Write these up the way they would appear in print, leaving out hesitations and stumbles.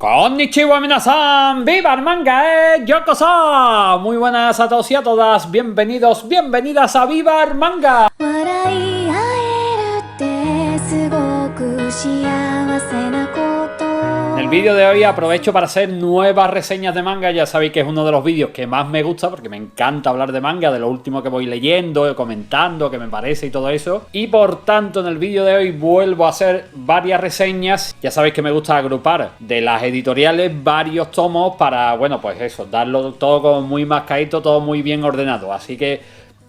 Konnichiwa minasan, viva el manga, yokoso. Muy buenas a todos y a todas, bienvenidos, bienvenidas a Viva el Manga. En el vídeo de hoy aprovecho para hacer nuevas reseñas de manga. Ya sabéis que es uno de los vídeos que más me gusta porque me encanta hablar de manga, de lo último que voy leyendo, comentando, que me parece y todo eso. Y por tanto en el vídeo de hoy vuelvo a hacer varias reseñas. Ya sabéis que me gusta agrupar de las editoriales varios tomos para, bueno, pues eso, darlo todo como muy mascadito, todo muy bien ordenado. Así que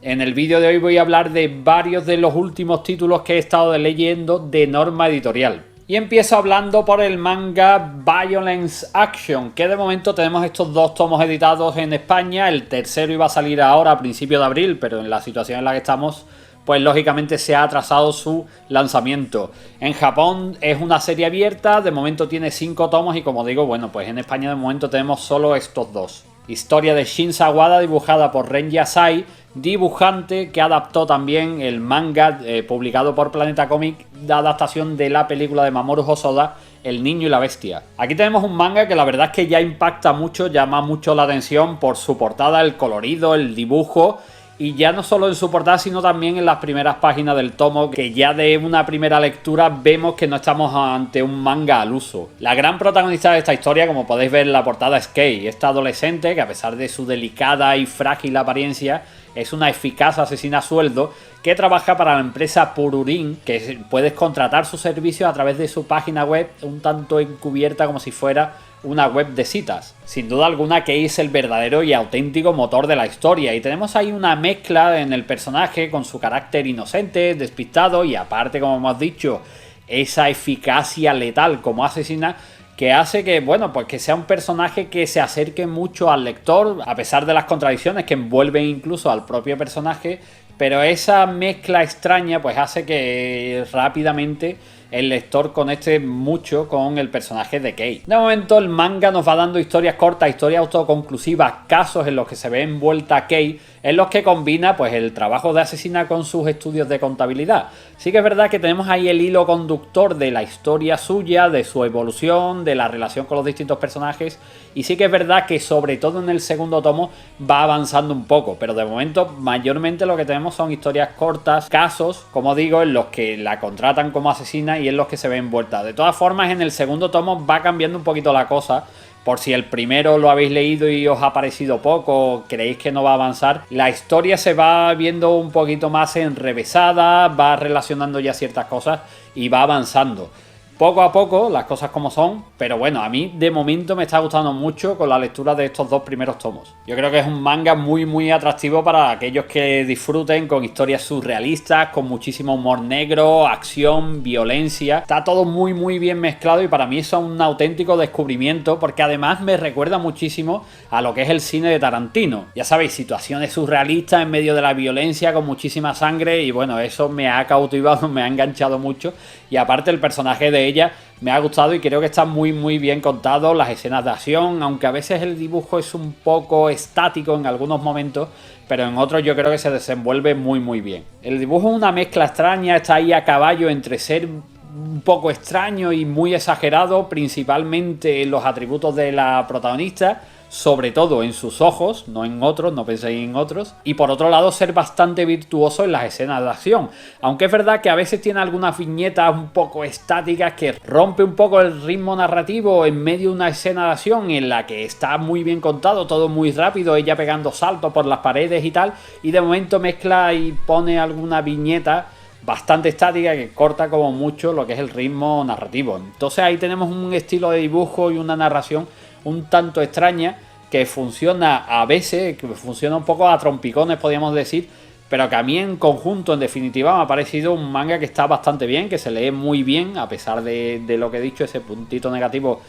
en el vídeo de hoy voy a hablar de varios de los últimos títulos que he estado leyendo de Norma Editorial. Y empiezo hablando por el manga Violence Action, que de momento tenemos estos dos tomos editados en España. El tercero iba a salir ahora a principios de abril, pero en la situación en la que estamos, pues lógicamente se ha atrasado su lanzamiento. En Japón es una serie abierta, de momento tiene 5 tomos y como digo, bueno, pues en España de momento tenemos solo estos dos. Historia de Shin Sawada dibujada por Ren Yasai, dibujante que adaptó también el manga publicado por Planeta Comic, de adaptación de la película de Mamoru Hosoda, El niño y la bestia. Aquí tenemos un manga que la verdad es que ya impacta mucho, llama mucho la atención por su portada, el colorido, el dibujo. Y ya no solo en su portada, sino también en las primeras páginas del tomo, que ya de una primera lectura vemos que no estamos ante un manga al uso. La gran protagonista de esta historia, como podéis ver en la portada, es Kei, esta adolescente que a pesar de su delicada y frágil apariencia, es una eficaz asesina a sueldo que trabaja para la empresa Pururin, que puedes contratar sus servicios a través de su página web, un tanto encubierta como si fuera una web de citas. Sin duda alguna, Kei es el verdadero y auténtico motor de la historia, y tenemos ahí una mezcla en el personaje con su carácter inocente, despistado y aparte, como hemos dicho, esa eficacia letal como asesina, que hace que, bueno, pues que sea un personaje que se acerque mucho al lector, a pesar de las contradicciones que envuelven incluso al propio personaje, pero esa mezcla extraña pues hace que rápidamente el lector conecte mucho con el personaje de Kei. De momento el manga nos va dando historias cortas, historias autoconclusivas, casos en los que se ve envuelta Kei, en los que combina pues el trabajo de asesina con sus estudios de contabilidad. Sí que es verdad que tenemos ahí el hilo conductor de la historia suya, de su evolución, de la relación con los distintos personajes, y sí que es verdad que sobre todo en el segundo tomo va avanzando un poco, pero de momento mayormente lo que tenemos son historias cortas, casos, como digo, en los que la contratan como asesina y en los que se ve envuelta. De todas formas, en el segundo tomo va cambiando un poquito la cosa. Por si el primero lo habéis leído y os ha parecido poco o creéis que no va a avanzar, la historia se va viendo un poquito más enrevesada, va relacionando ya ciertas cosas y va avanzando. Poco a poco, las cosas como son, pero bueno, a mí de momento me está gustando mucho con la lectura de estos dos primeros tomos. Yo creo que es un manga muy atractivo para aquellos que disfruten con historias surrealistas, con muchísimo humor negro, acción, violencia. Está todo muy bien mezclado y para mí eso es un auténtico descubrimiento, porque además me recuerda muchísimo a lo que es el cine de Tarantino. Ya sabéis, situaciones surrealistas en medio de la violencia, con muchísima sangre, y bueno, eso me ha cautivado, me ha enganchado mucho, y aparte el personaje de ella me ha gustado y creo que está muy bien contado, las escenas de acción, aunque a veces el dibujo es un poco estático en algunos momentos, pero en otros yo creo que se desenvuelve muy bien. El dibujo es una mezcla extraña, está ahí a caballo entre ser un poco extraño y muy exagerado, principalmente en los atributos de la protagonista, sobre todo en sus ojos, no en otros, no penséis en otros, y por otro lado ser bastante virtuoso en las escenas de acción, aunque es verdad que a veces tiene algunas viñetas un poco estáticas que rompe un poco el ritmo narrativo en medio de una escena de acción en la que está muy bien contado, todo muy rápido, ella pegando saltos por las paredes y tal, y de momento mezcla y pone alguna viñeta bastante estática que corta como mucho lo que es el ritmo narrativo. Entonces ahí tenemos un estilo de dibujo y una narración un tanto extraña que funciona a veces, que funciona un poco a trompicones podríamos decir, pero que a mí en conjunto, en definitiva, me ha parecido un manga que está bastante bien, que se lee muy bien, a pesar de lo que he dicho, ese puntito negativo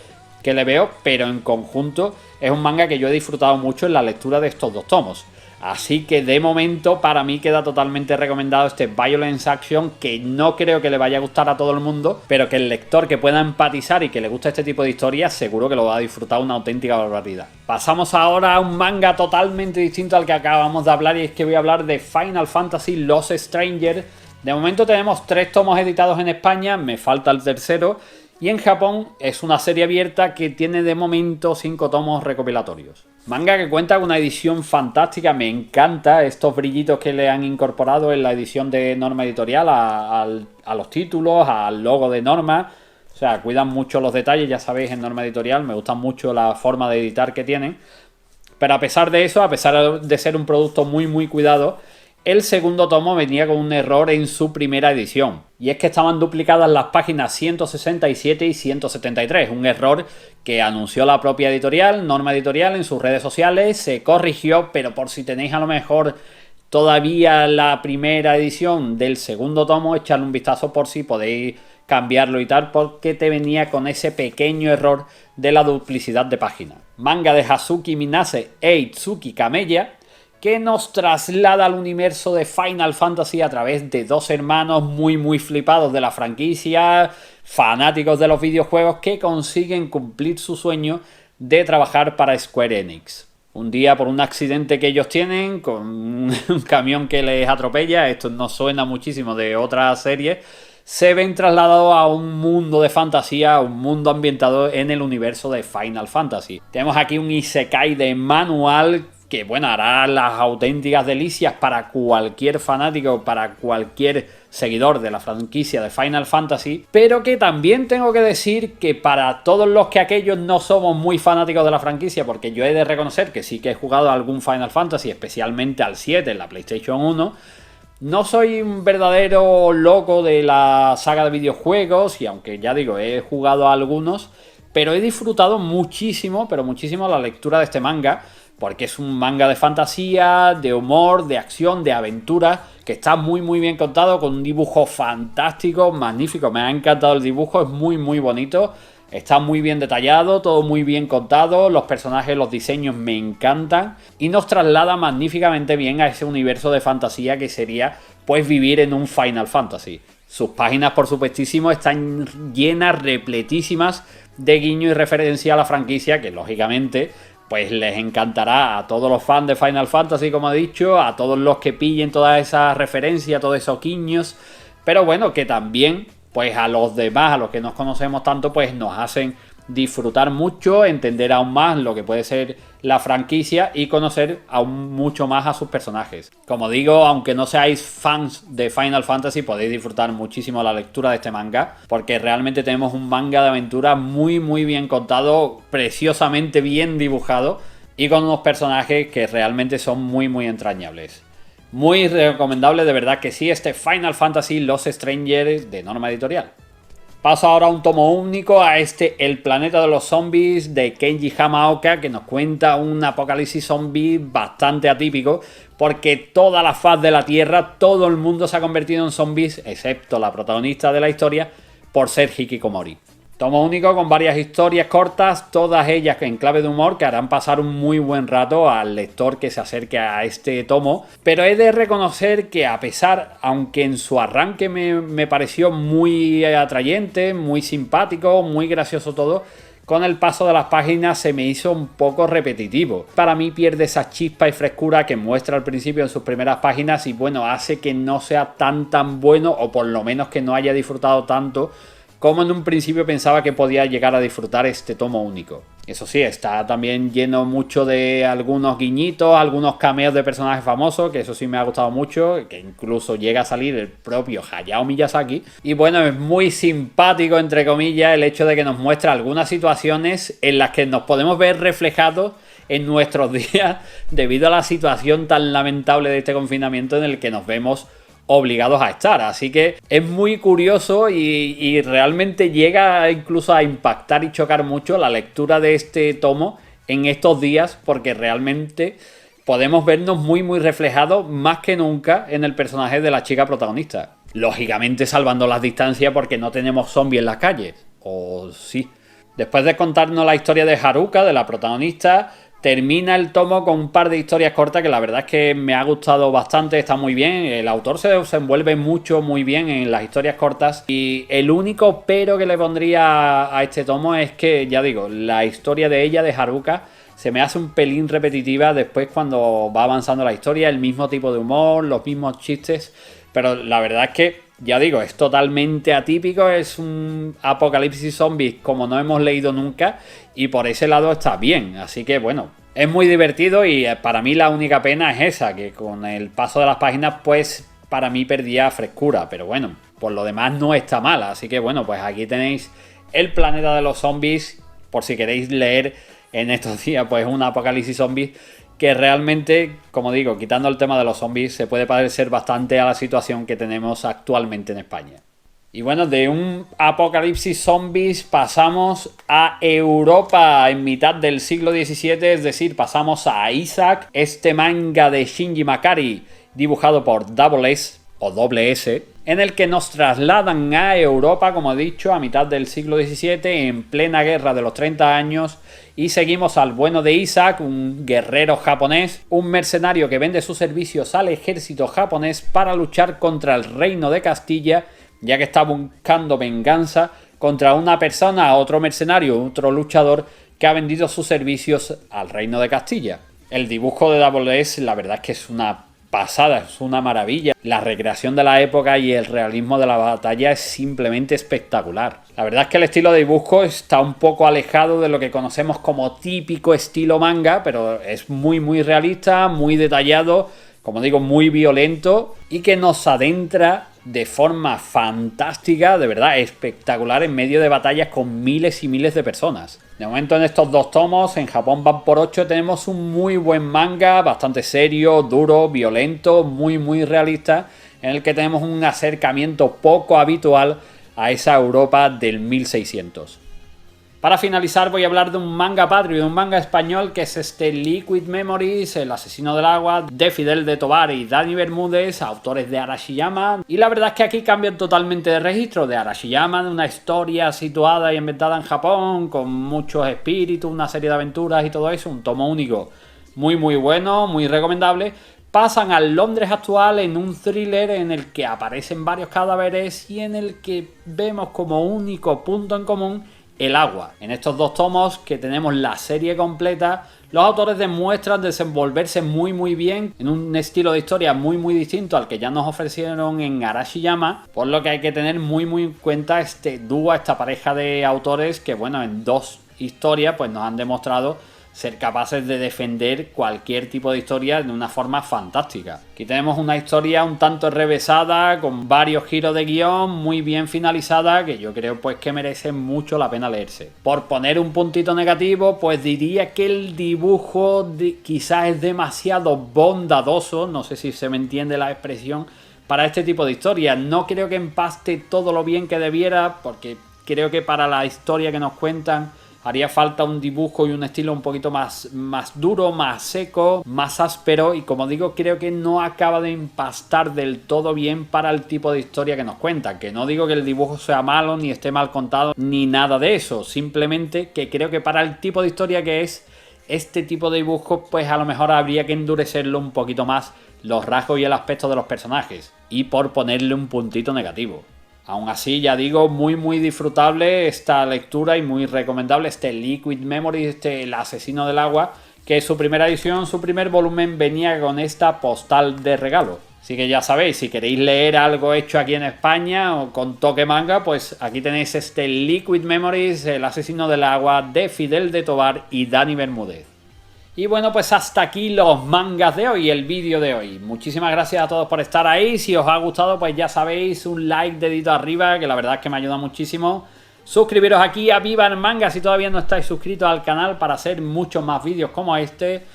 que le veo, pero en conjunto es un manga que yo he disfrutado mucho en la lectura de estos dos tomos. Así que de momento para mí queda totalmente recomendado este Violence Action, que no creo que le vaya a gustar a todo el mundo, pero que el lector que pueda empatizar y que le guste este tipo de historias seguro que lo va a disfrutar una auténtica barbaridad. Pasamos ahora a un manga totalmente distinto al que acabamos de hablar, y es que voy a hablar de Final Fantasy Lost Stranger. De momento tenemos 3 tomos editados en España, me falta el tercero, y en Japón es una serie abierta que tiene de momento 5 tomos recopilatorios. Manga que cuenta con una edición fantástica, me encanta estos brillitos que le han incorporado en la edición de Norma Editorial a los títulos, al logo de Norma. O sea, cuidan mucho los detalles, ya sabéis, en Norma Editorial me gusta mucho la forma de editar que tienen. Pero a pesar de eso, a pesar de ser un producto muy cuidado, el segundo tomo venía con un error en su primera edición. Y es que estaban duplicadas las páginas 167 y 173. Un error que anunció la propia editorial, Norma Editorial, en sus redes sociales. Se corrigió, pero por si tenéis a lo mejor todavía la primera edición del segundo tomo, echarle un vistazo por si podéis cambiarlo y tal, porque te venía con ese pequeño error de la duplicidad de páginas. Manga de Hazuki Minase e Itsuki Kameya, que nos traslada al universo de Final Fantasy a través de dos hermanos muy flipados de la franquicia, fanáticos de los videojuegos que consiguen cumplir su sueño de trabajar para Square Enix. Un día, por un accidente que ellos tienen, con un camión que les atropella, esto nos suena muchísimo de otras series, se ven trasladados a un mundo de fantasía, un mundo ambientado en el universo de Final Fantasy. Tenemos aquí un isekai de manual que, bueno, hará las auténticas delicias para cualquier fanático, para cualquier seguidor de la franquicia de Final Fantasy, pero que también tengo que decir que para todos los que aquellos no somos muy fanáticos de la franquicia, porque yo he de reconocer que sí que he jugado a algún Final Fantasy, especialmente al 7 en la PlayStation 1, no soy un verdadero loco de la saga de videojuegos, y aunque ya digo, he jugado a algunos, pero he disfrutado muchísimo, pero muchísimo la lectura de este manga, porque es un manga de fantasía, de humor, de acción, de aventura, que está muy bien contado, con un dibujo fantástico, magnífico. Me ha encantado el dibujo, es muy bonito, está muy bien detallado, todo muy bien contado, los personajes, los diseños me encantan y nos traslada magníficamente bien a ese universo de fantasía que sería, pues, vivir en un Final Fantasy. Sus páginas, por supuestísimo, están llenas, repletísimas de guiño y referencia a la franquicia, que lógicamente pues les encantará a todos los fans de Final Fantasy, como he dicho, a todos los que pillen todas esas referencias, todos esos guiños, pero bueno, que también, pues a los demás, a los que nos conocemos tanto, pues nos hacen disfrutar mucho, entender aún más lo que puede ser la franquicia y conocer aún mucho más a sus personajes. Como digo, aunque no seáis fans de Final Fantasy, podéis disfrutar muchísimo la lectura de este manga, porque realmente tenemos un manga de aventura muy bien contado, preciosamente bien dibujado y con unos personajes que realmente son muy entrañables. Muy recomendable, de verdad que sí, este Final Fantasy Lost Strangers de Norma Editorial. Paso ahora a un tomo único, a este El planeta de los zombies de Kenji Hamaoka, que nos cuenta un apocalipsis zombie bastante atípico, porque toda la faz de la Tierra, todo el mundo se ha convertido en zombies, excepto la protagonista de la historia, por ser Hikikomori. Tomo único con varias historias cortas, todas ellas en clave de humor, que harán pasar un muy buen rato al lector que se acerque a este tomo. Pero he de reconocer que, a pesar, aunque en su arranque me pareció muy atrayente, muy simpático, muy gracioso todo, con el paso de las páginas se me hizo un poco repetitivo. Para mí pierde esa chispa y frescura que muestra al principio en sus primeras páginas y, bueno, hace que no sea tan bueno, o por lo menos que no haya disfrutado tanto como en un principio pensaba que podía llegar a disfrutar este tomo único. Eso sí, está también lleno mucho de algunos guiñitos, algunos cameos de personajes famosos, que eso sí me ha gustado mucho, que incluso llega a salir el propio Hayao Miyazaki. Y bueno, es muy simpático, entre comillas, el hecho de que nos muestra algunas situaciones en las que nos podemos ver reflejados en nuestros días debido a la situación tan lamentable de este confinamiento en el que nos vemos obligados a estar. Así que es muy curioso y realmente llega incluso a impactar y chocar mucho la lectura de este tomo en estos días, porque realmente podemos vernos muy reflejados más que nunca en el personaje de la chica protagonista. Lógicamente salvando las distancias porque no tenemos zombies en las calles. O sí. Después de contarnos la historia de Haruka, de la protagonista, termina el tomo con un par de historias cortas que la verdad es que me ha gustado bastante, está muy bien. El autor se desenvuelve muy bien en las historias cortas. Y el único pero que le pondría a este tomo es que, ya digo, la historia de ella, de Haruka, se me hace un pelín repetitiva después cuando va avanzando la historia. El mismo tipo de humor, los mismos chistes, pero la verdad es que, ya digo, es totalmente atípico, es un apocalipsis zombies como no hemos leído nunca, y por ese lado está bien, así que bueno, es muy divertido y para mí la única pena es esa, que con el paso de las páginas pues para mí perdía frescura, pero bueno, por lo demás no está mal, así que bueno, pues aquí tenéis El planeta de los zombies, por si queréis leer en estos días pues un apocalipsis zombies que realmente, como digo, quitando el tema de los zombies, se puede parecer bastante a la situación que tenemos actualmente en España. Y bueno, de un apocalipsis zombies pasamos a Europa en mitad del siglo XVII, es decir, pasamos a Isaac, este manga de Shinji Mikami, dibujado por Double S o Doble S, en el que nos trasladan a Europa, como he dicho, a mitad del siglo XVII, en plena guerra de los 30 años, y seguimos al bueno de Isaac, un guerrero japonés, un mercenario que vende sus servicios al ejército japonés para luchar contra el reino de Castilla, ya que está buscando venganza contra una persona, otro mercenario, otro luchador que ha vendido sus servicios al reino de Castilla. El dibujo de Double S, la verdad es que es una pasada, es una maravilla. La recreación de la época y el realismo de la batalla es simplemente espectacular. La verdad es que el estilo de dibujo está un poco alejado de lo que conocemos como típico estilo manga, pero es muy realista, muy detallado, como digo, muy violento y que nos adentra de forma fantástica, de verdad espectacular, en medio de batallas con miles y miles de personas. De momento en estos 2 tomos, en Japón van por 8, tenemos un muy buen manga, bastante serio, duro, violento, muy realista, en el que tenemos un acercamiento poco habitual a esa Europa del 1600. Para finalizar voy a hablar de un manga patrio, de un manga español que es este Liquid Memories, El asesino del agua, de Fidel de Tovar y Dani Bermúdez, autores de Arashiyama. Y la verdad es que aquí cambian totalmente de registro. De Arashiyama, de una historia situada y inventada en Japón, con muchos espíritus, una serie de aventuras y todo eso, un tomo único muy bueno, muy recomendable. Pasan al Londres actual en un thriller en el que aparecen varios cadáveres y en el que vemos como único punto en común el agua. En estos 2 tomos que tenemos la serie completa, los autores demuestran desenvolverse muy bien en un estilo de historia muy distinto al que ya nos ofrecieron en Arashiyama, por lo que hay que tener muy en cuenta este dúo, esta pareja de autores que bueno, en 2 historias pues nos han demostrado ser capaces de defender cualquier tipo de historia de una forma fantástica. Aquí tenemos una historia un tanto enrevesada, con varios giros de guión, muy bien finalizada, que yo creo pues que merece mucho la pena leerse. Por poner un puntito negativo, pues diría que el dibujo quizás es demasiado bondadoso, no sé si se me entiende la expresión, para este tipo de historias. No creo que empaste todo lo bien que debiera, porque creo que para la historia que nos cuentan haría falta un dibujo y un estilo un poquito más duro, más seco, más áspero, y como digo, creo que no acaba de empastar del todo bien para el tipo de historia que nos cuentan. Que no digo que el dibujo sea malo, ni esté mal contado, ni nada de eso, simplemente que creo que para el tipo de historia que es este tipo de dibujo, pues a lo mejor habría que endurecerlo un poquito más los rasgos y el aspecto de los personajes, y por ponerle un puntito negativo. Aún así, ya digo, muy disfrutable esta lectura y muy recomendable este Liquid Memories, El asesino del agua, que su primera edición, su primer volumen venía con esta postal de regalo. Así que ya sabéis, si queréis leer algo hecho aquí en España o con toque manga, pues aquí tenéis este Liquid Memories, El asesino del agua, de Fidel de Tovar y Dani Bermúdez. Y bueno, pues hasta aquí los mangas de hoy, el vídeo de hoy. Muchísimas gracias a todos por estar ahí. Si os ha gustado, pues ya sabéis, un like, dedito arriba, que la verdad es que me ayuda muchísimo. Suscribiros aquí a Viva el Manga si todavía no estáis suscritos al canal para hacer muchos más vídeos como este.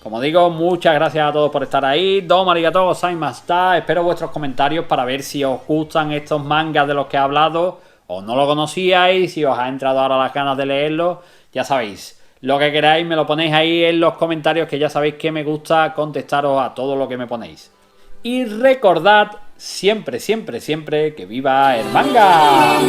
Como digo, muchas gracias a todos por estar ahí. Domo arigatou gozaimashita. Espero vuestros comentarios para ver si os gustan estos mangas de los que he hablado o no lo conocíais, si os ha entrado ahora las ganas de leerlo. Ya sabéis, lo que queráis me lo ponéis ahí en los comentarios, que ya sabéis que me gusta contestaros a todo lo que me ponéis. Y recordad siempre que viva el manga.